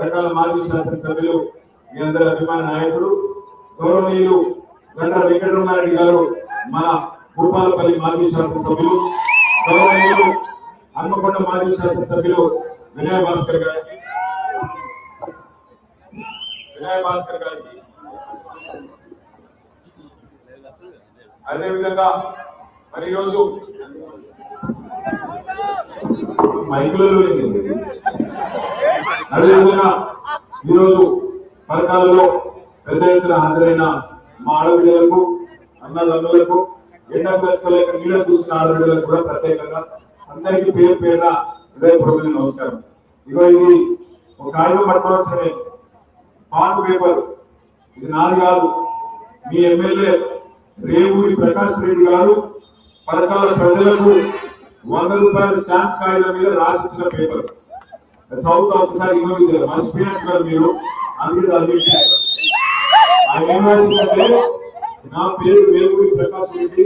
పరకాల మాజీ శాసనసభ్యులు మీ అందరి అభిమాన నాయకుడు గౌరవనీయులు గండ్ర వెంకటరమణారెడ్డి గారు, మన భూపాలపల్లి మాజీ శాసనసభ్యులు గౌరవనీయులు హన్మకొండ మాజీ శాసనసభ్యులు వినయ్ భాస్కర్ గారికి అదేవిధంగా మరి ఈరోజు మైకులలో అదేవిధంగా ఈరోజు పరకాలలో పెద్ద ఎత్తున హాజరైన మా ఆడబిడ్డలకు అన్నదమ్ములకు ఎండలేక నీళ్ళ చూసిన ఆడబిడ్డలకు కూడా ప్రత్యేకంగా అందరికీ పేరు పేరున హృదయపూర్వక నమస్కారం. ఇగో ఇది ఒక కాగితం పట్టుకోవచ్చనే పాన్ పేపర్, ఇది నాది కాదు. మీ ఎమ్మెల్యే రేవూరి ప్రకాష్ రెడ్డి గారు పరకాల ప్రజలకు 100 రూపాయల స్టాంప్ కాగితం మీద రాసిచ్చిన పేపర్. సౌత్ ఒకసారి మర్చిపోయినట్టుగా మీరు అందుకే ఆయన ఏం రాసిందంటే, నా పేరు రేవూరి ప్రకాష్ రెడ్డి,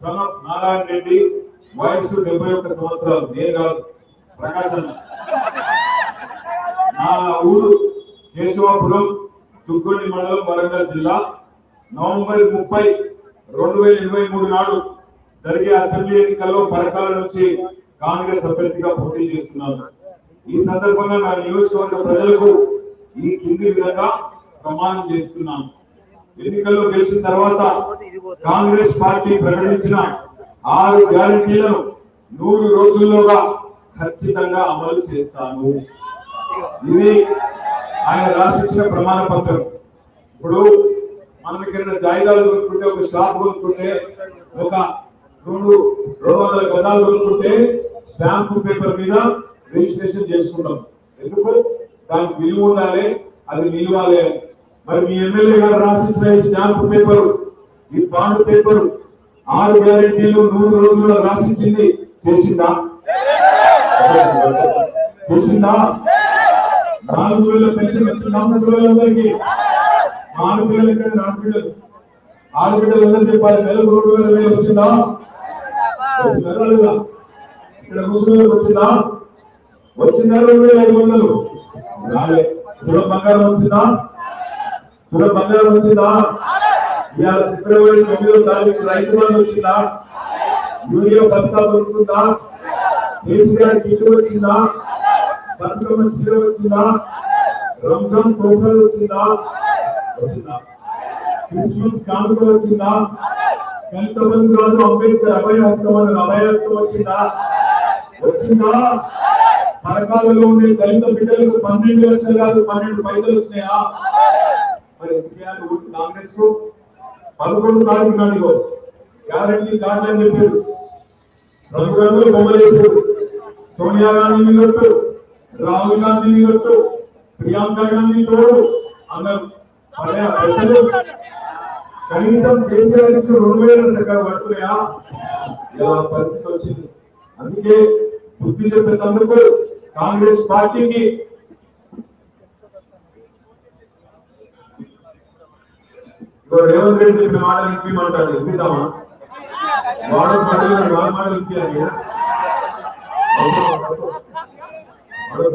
సన్ ఆఫ్ నారాయణ రెడ్డి, వయసు 71 సంవత్సరాలు. నేను కాదు, ప్రకాశ్ అన్న. నా ఊరు కేశవాపురం, దుగ్గొండి మండలం, వరంగల్ జిల్లా. నవంబర్ 30, 2023 నాడు జరిగే అసెంబ్లీ ఎన్నికల్లో పరకాల నుంచి కాంగ్రెస్ అభ్యర్థిగా పోటీ చేస్తున్నాను. ఈ సందర్భంగా నా నియోజకవర్గ ప్రజలకు ఈ కింది విధంగా ప్రమాణం చేస్తున్నాను. ఎన్నికల్లో గెలిచిన తర్వాత కాంగ్రెస్ పార్టీ ప్రకటించిన 6 గ్యారెంటీలను 100 రోజుల్లోగా ఖచ్చితంగా అమలు చేస్తాను. ఇది ఆయన రాసిచ్చిన ప్రమాణ పత్రం. ఇప్పుడు మనం ఇక్కడ జాయిదాలు కొనుక్కుంటే, ఒక షాప్ కొనుక్కుంటే, ఒక 200 గదాలు కొనుక్కుంటే స్టాంపు పేపర్ మీద రిజిస్ట్రేషన్ చేసుకుంటాం. ఎందుకు? దానికి విలువ ఉండాలి, అది నిలవాలి. మరి మీ ఎమ్మెల్యే గారు రాసిచ్చిన ఈ స్టాంపు పేపరు, ఈ బాండ్ పేపరు 6 గ్యారెంటీలు 100 రోజుల్లో రాసిచ్చింది చేసిందా? 4,000 పెన్షన్ వచ్చిందా? అందరికీ ఆడపిల్లలు ఇక్కడ ఆడపిల్లలందరూ చెప్పాలి, నెలకు 2,000 వచ్చిందా? ఇక్కడ ముస్లింలకు వచ్చిందా? 2,500 రాలే. తుల బంగారం వచ్చిందా? ఇవాళ ఫిబ్రవరి 9వ తారీఖు రైతు బంధు వచ్చిందా? యూరియా బస్తా దొరుకుతుందా? కేసీఆర్ కిట్ వచ్చిందా? బతుకమ్మ చీర వచ్చిందా? రంజాన్ తోఫాలు వచ్చిందా? క్రిస్మస్ కానుక వచ్చిందా? ఎంతమంది రాజు అంబేద్కర్ అభయహస్తం వచ్చిందా? పరకాలలో ఉండే దళిత బిడ్డలకు 12 లక్షలు కాదు 12 పైసలు వచ్చినాయా? మరి కాంగ్రెస్ 11 తారీఖు నాడు గ్యారెంటీ కార్డు అని చెప్పారు. రంగురంగులు బొమ్మలు వేశారు. సోనియా గాంధీ కొట్టు, రాహుల్ గాంధీ కొట్టు, ప్రియాంక గాంధీ తోడు అన్నారు. ప్రజలు కనీసం కేసీఆర్ 2,000 చక్కగా పడుతున్నాయా? ఇలా పరిస్థితి వచ్చింది. అందుకే బుద్ధి చెప్పేందుకు కాంగ్రెస్ పార్టీకి రేవంత్ రెడ్డి చెప్పిన మాటలు ఇంపిమంటాడు. ఇంపిద్దామా? వాడు మాటలు ఇంపాలి. వాడు